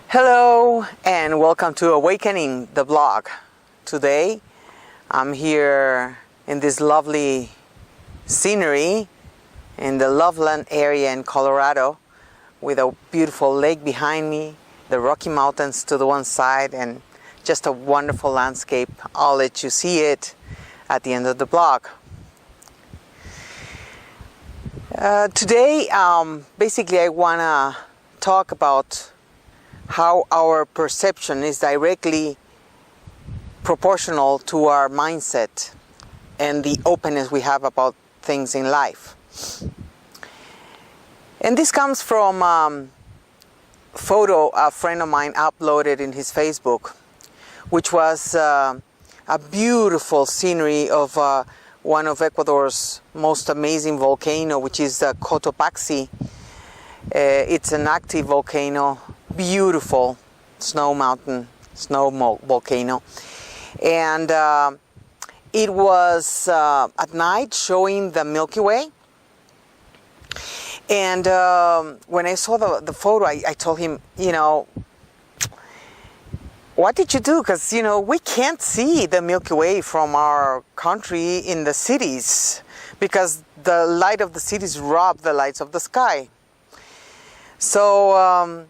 Hello and welcome to Awakening the Blog. Today I'm here in this lovely scenery in the Loveland area in Colorado with a beautiful lake behind me, the Rocky Mountains to the one side, and just a wonderful landscape. I'll let you see it at the end of the blog. Today basically I want to talk about how our perception is directly proportional to our mindset and the openness we have about things in life. And this comes from a photo a friend of mine uploaded in his Facebook, which was a beautiful scenery of one of Ecuador's most amazing volcano, which is the Cotopaxi. It's an active volcano, beautiful snow volcano, and it was at night showing the Milky Way. And when I saw the photo, I told him, what did you do? Because we can't see the Milky Way from our country in the cities because the light of the cities rob the lights of the sky. So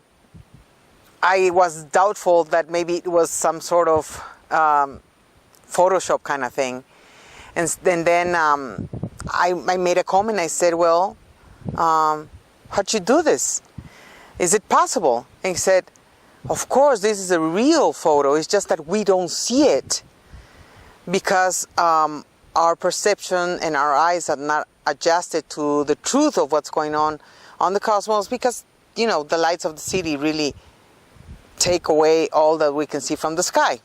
I was doubtful that maybe it was some sort of Photoshop kind of thing. And then I made a comment. I said, well, how'd you do this? Is it possible? And he said, of course, this is a real photo. It's just that we don't see it because our perception and our eyes are not adjusted to the truth of what's going on the cosmos, because the lights of the city really take away all that we can see from the sky.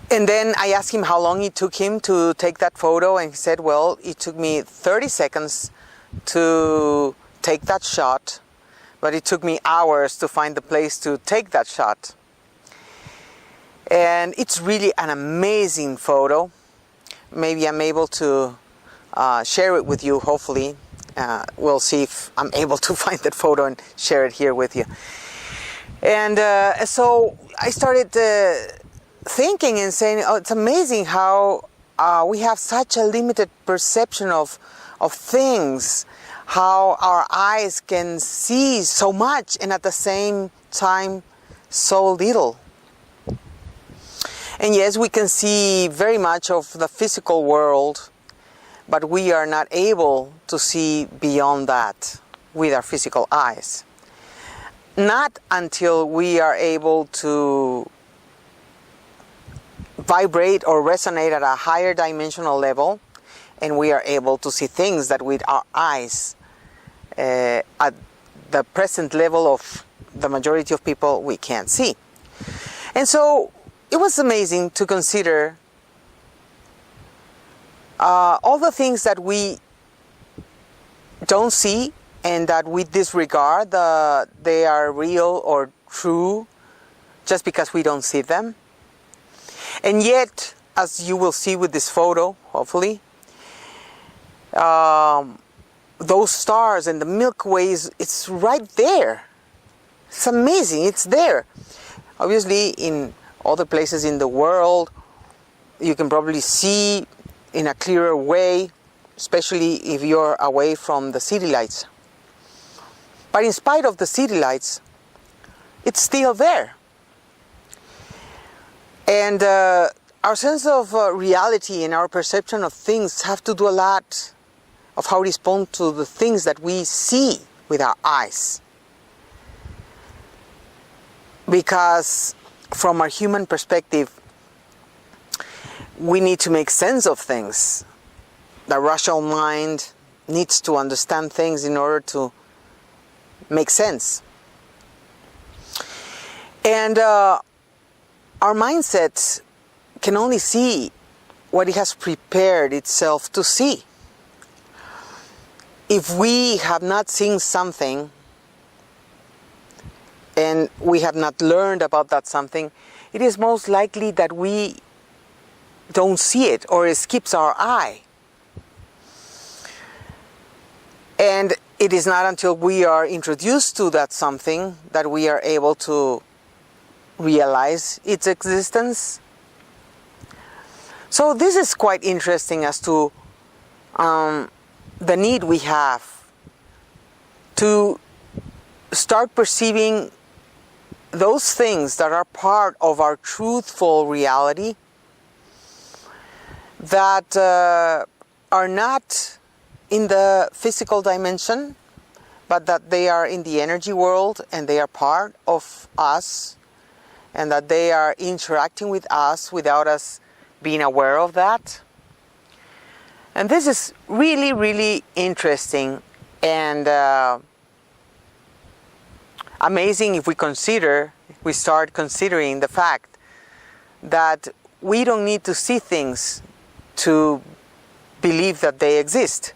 And then I asked him how long it took him to take that photo, and he said, well, it took me 30 seconds to take that shot, but it took me hours to find the place to take that shot. And it's really an amazing photo. Maybe I'm able to share it with you, hopefully. We'll see if I'm able to find that photo and share it here with you. And so I started thinking and saying, oh, it's amazing how we have such a limited perception of things, how our eyes can see so much and at the same time so little. And yes, we can see very much of the physical world, but we are not able to see beyond that with our physical eyes. Not until we are able to vibrate or resonate at a higher dimensional level, and we are able to see things that with our eyes, at the present level of the majority of people, we can't see. And so it was amazing to consider all the things that we don't see and that we disregard they are real or true just because we don't see them. And yet, as you will see with this photo, hopefully, those stars and the Milky Way, it's right there. It's amazing, it's there. Obviously, in other places in the world, you can probably see in a clearer way, especially if you're away from the city lights. But in spite of the city lights, it's still there. And our sense of reality and our perception of things have to do a lot of how we respond to the things that we see with our eyes. Because from our human perspective, we need to make sense of things. The rational mind needs to understand things in order to make sense. And our mindset can only see what it has prepared itself to see. If we have not seen something and we have not learned about that something, it is most likely that we don't see it or it skips our eye. And it is not until we are introduced to that something that we are able to realize its existence. So this is quite interesting as to the need we have to start perceiving those things that are part of our truthful reality that are not in the physical dimension, but that they are in the energy world and they are part of us, and that they are interacting with us without us being aware of that. And this is really, really interesting and amazing if we start considering the fact that we don't need to see things to believe that they exist.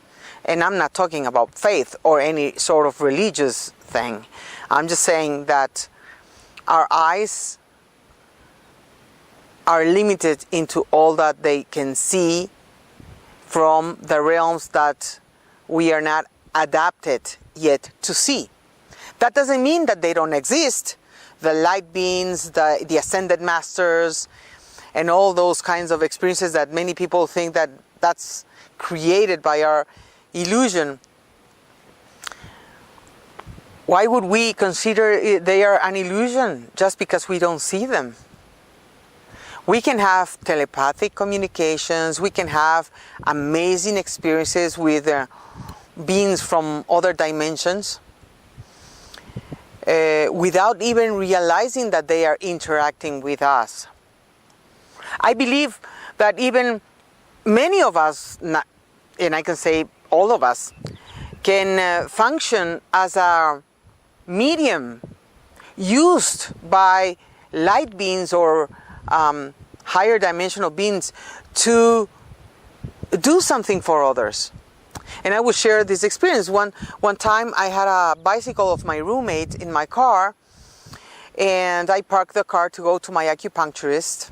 And I'm not talking about faith or any sort of religious thing. I'm just saying that our eyes are limited into all that they can see from the realms that we are not adapted yet to see. That doesn't mean that they don't exist. The light beings, the ascended masters, and all those kinds of experiences that many people think that that's created by our illusion. Why would we consider they are an illusion just because we don't see them? We can have telepathic communications, we can have amazing experiences with beings from other dimensions without even realizing that they are interacting with us. I believe that even many of us, and I can say all of us, can function as a medium used by light beings or higher dimensional beings to do something for others. And I will share this experience. One time I had a bicycle of my roommate in my car, and I parked the car to go to my acupuncturist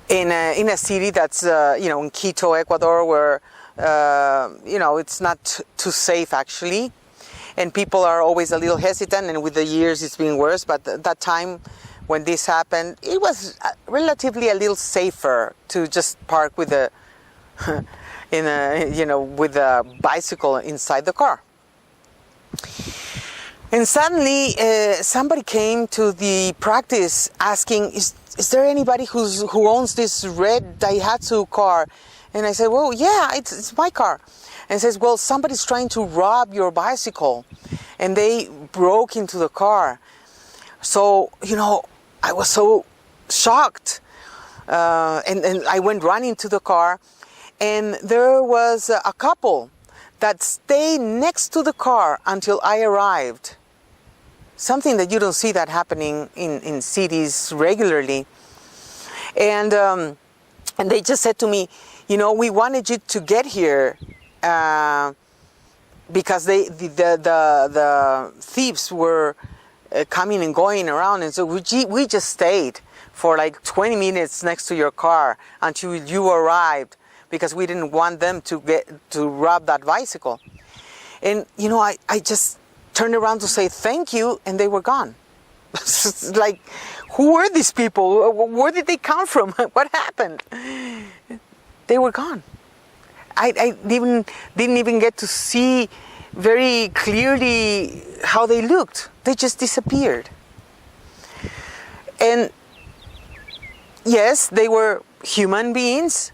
in a city that's in Quito, Ecuador, where it's not too safe actually, and people are always a little hesitant, and with the years it's been worse. But that time when this happened, it was relatively a little safer to just park with a with a bicycle inside the car. And suddenly somebody came to the practice asking, is there anybody who owns this red Daihatsu car? And I said, well, yeah, it's my car. And says, well, somebody's trying to rob your bicycle, and they broke into the car. So, I was so shocked, and I went running to the car, and there was a couple that stayed next to the car until I arrived. Something that you don't see that happening in cities regularly. And they just said to me, we wanted you to get here because the thieves were coming and going around, and so we just stayed for like 20 minutes next to your car until you arrived, because we didn't want them to rob that bicycle. And I just turned around to say thank you, and they were gone. Like, who were these people? Where did they come from? What happened? They were gone. I didn't even get to see very clearly how they looked. They just disappeared. And yes, they were human beings.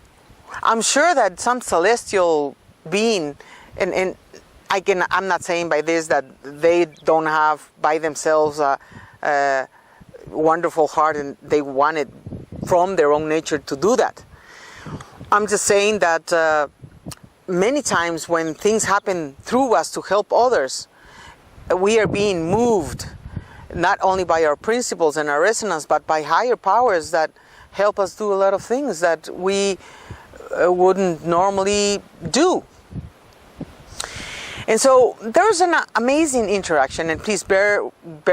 I'm sure that some celestial being, and I'm not saying by this that they don't have by themselves a wonderful heart and they want it from their own nature to do that. I'm just saying that many times when things happen through us to help others, we are being moved not only by our principles and our resonance, but by higher powers that help us do a lot of things that we wouldn't normally do. And so there's an amazing interaction, and please bear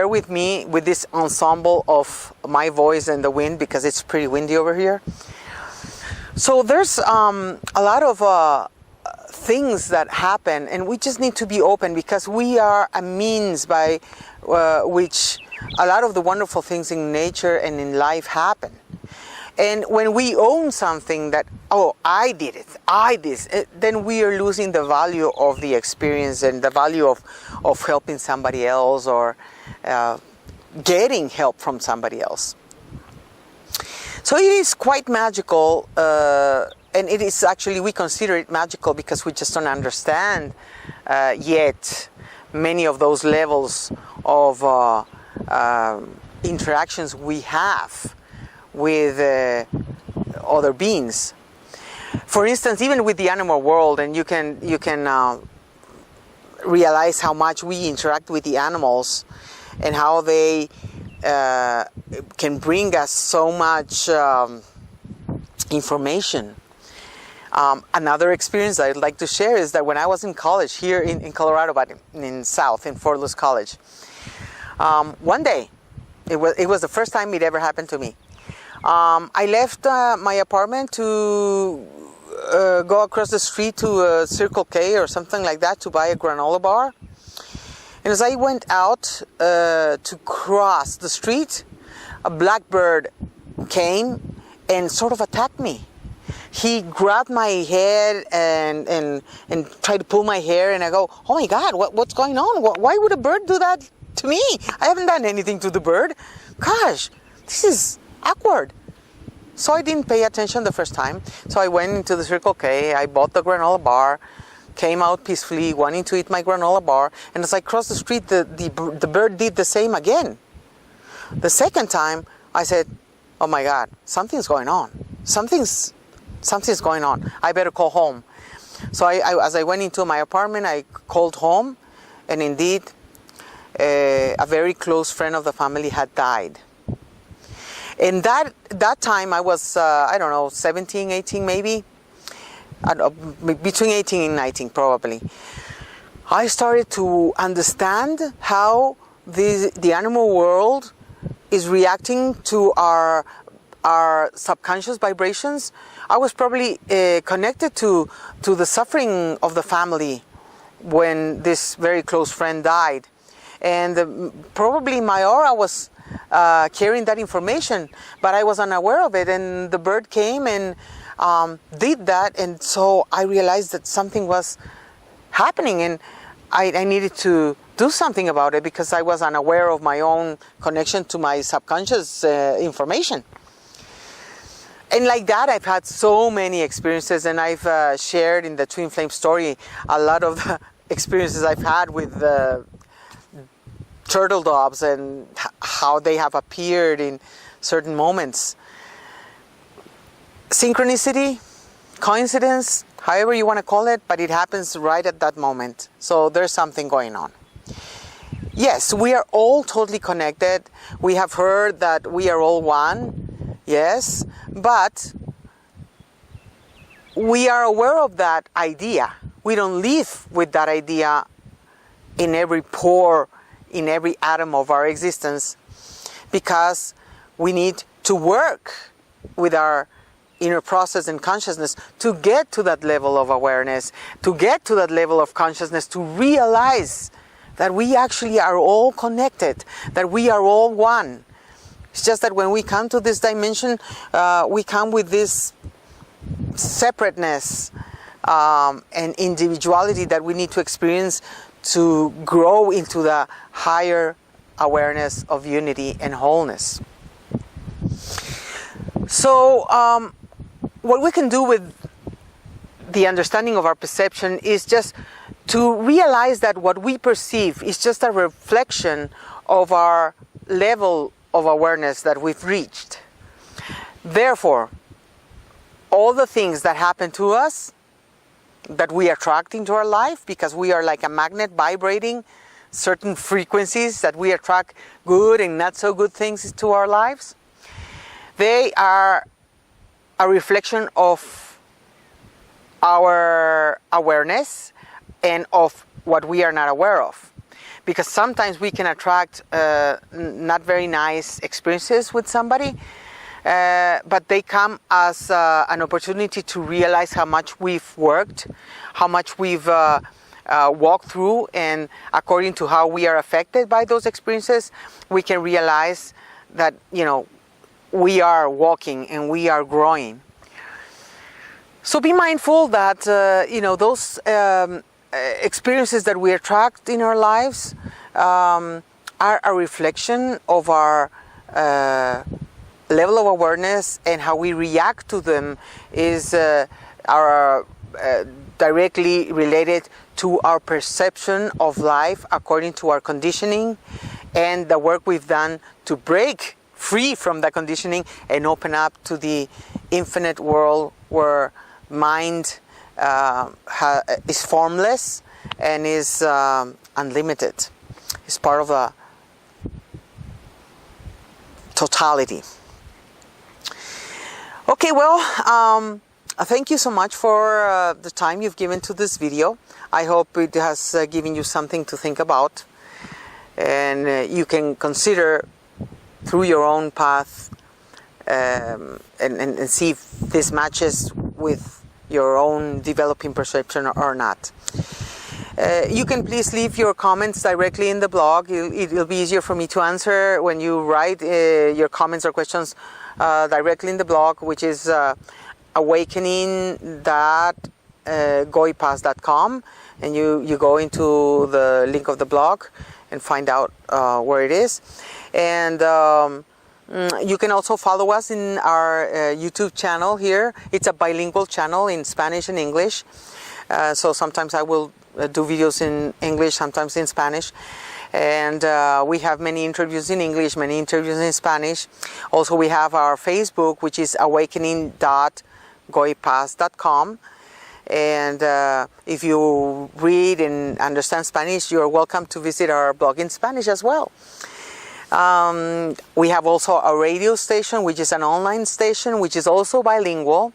with me with this ensemble of my voice and the wind, because it's pretty windy over here. So there's a lot of things that happen, and we just need to be open, because we are a means by which a lot of the wonderful things in nature and in life happen. And when we own something that, oh, I did it, then we are losing the value of the experience and the value of helping somebody else, or getting help from somebody else. So it is quite magical, and it is actually, we consider it magical because we just don't understand yet many of those levels of interactions we have with other beings. For instance, even with the animal world, and you can realize how much we interact with the animals and how they can bring us so much information. Another experience I'd like to share is that when I was in college here in Colorado, but in South, in Fort Lewis College, one day, it was the first time it ever happened to me. I left my apartment to go across the street to Circle K or something like that to buy a granola bar. And as I went out to cross the street, a blackbird came and sort of attacked me. He grabbed my head and tried to pull my hair, and I go, oh my God, what's going on? Why would a bird do that to me? I haven't done anything to the bird. Gosh, this is awkward. So I didn't pay attention the first time. So I went into the Circle K, I bought the granola bar, came out peacefully, wanting to eat my granola bar, and as I crossed the street, the bird did the same again. The second time, I said, oh my God, something's going on. Something's going on. I better call home. So as I went into my apartment, I called home, and indeed, a very close friend of the family had died. And that time I was, I don't know, 17, 18 maybe, between 18 and 19 probably. I started to understand how the animal world is reacting to our subconscious vibrations. I was probably connected to the suffering of the family when this very close friend died. And probably my aura was carrying that information, but I was unaware of it, and the bird came and did that, and so I realized that something was happening, and I needed to do something about it because I was unaware of my own connection to my subconscious information. And like that, I've had so many experiences, and I've shared in the Twin Flame story a lot of the experiences I've had with turtle doves and how they have appeared in certain moments. Synchronicity, coincidence, however you want to call it, but it happens right at that moment. So there's something going on. Yes, we are all totally connected. We have heard that we are all one. Yes, but we are aware of that idea. We don't live with that idea in every pore, in every atom of our existence, because we need to work with our inner process and consciousness to get to that level of awareness, to get to that level of consciousness, to realize that we actually are all connected, that we are all one. It's just that when we come to this dimension, we come with this separateness and individuality that we need to experience to grow into the higher awareness of unity and wholeness. So what we can do with the understanding of our perception is just to realize that what we perceive is just a reflection of our level of awareness that we've reached. Therefore, all the things that happen to us, that we attract into our life, because we are like a magnet vibrating certain frequencies, that we attract good and not so good things to our lives, they are a reflection of our awareness and of what we are not aware of. Because sometimes we can attract not very nice experiences with somebody, but they come as an opportunity to realize how much we've worked, how much we've walked through, and according to how we are affected by those experiences, we can realize that, you know, we are walking and we are growing. So be mindful that, you know, those experiences that we attract in our lives are a reflection of our level of awareness, and how we react to them is directly related to our perception of life according to our conditioning and the work we've done to break free from that conditioning and open up to the infinite world where mind is formless and is unlimited. It's part of a totality. Okay, well, thank you so much for the time you've given to this video. I hope it has given you something to think about, and you can consider through your own path and see if this matches with your own developing perception or not. You can please leave your comments directly in the blog. It'll be easier for me to answer when you write your comments or questions directly in the blog, which is awakening.goipass.com, and you go into the link of the blog and find out where it is. And you can also follow us in our YouTube channel here. It's a bilingual channel in Spanish and English. So sometimes I will do videos in English, sometimes in Spanish. And we have many interviews in English, many interviews in Spanish. Also, we have our Facebook, which is awakening.goipass.com. And if you read and understand Spanish, you're welcome to visit our blog in Spanish as well. We have also a radio station, which is an online station, which is also bilingual.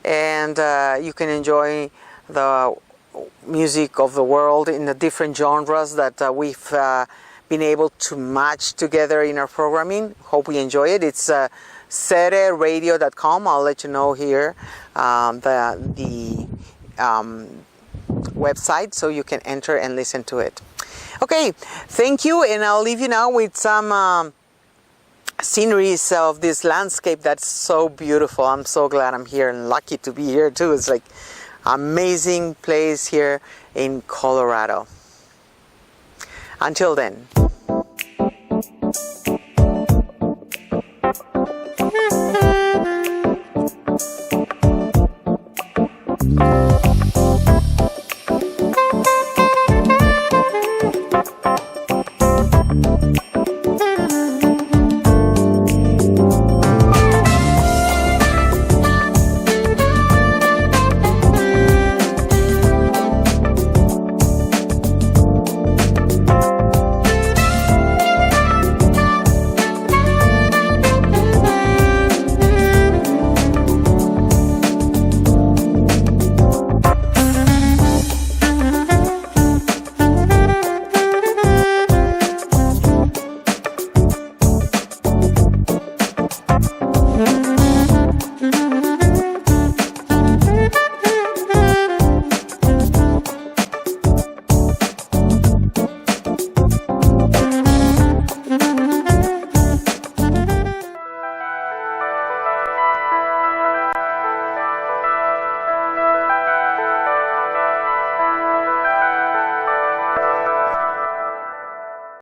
And you can enjoy the music of the world in the different genres that we've been able to match together in our programming. Hope we enjoy it. It's sereradio.com. I'll let you know here the website, so you can enter and listen to it. Okay, thank you, and I'll leave you now with some sceneries of this landscape that's so beautiful. I'm so glad I'm here and lucky to be here too. It's like amazing place here in Colorado. Until then.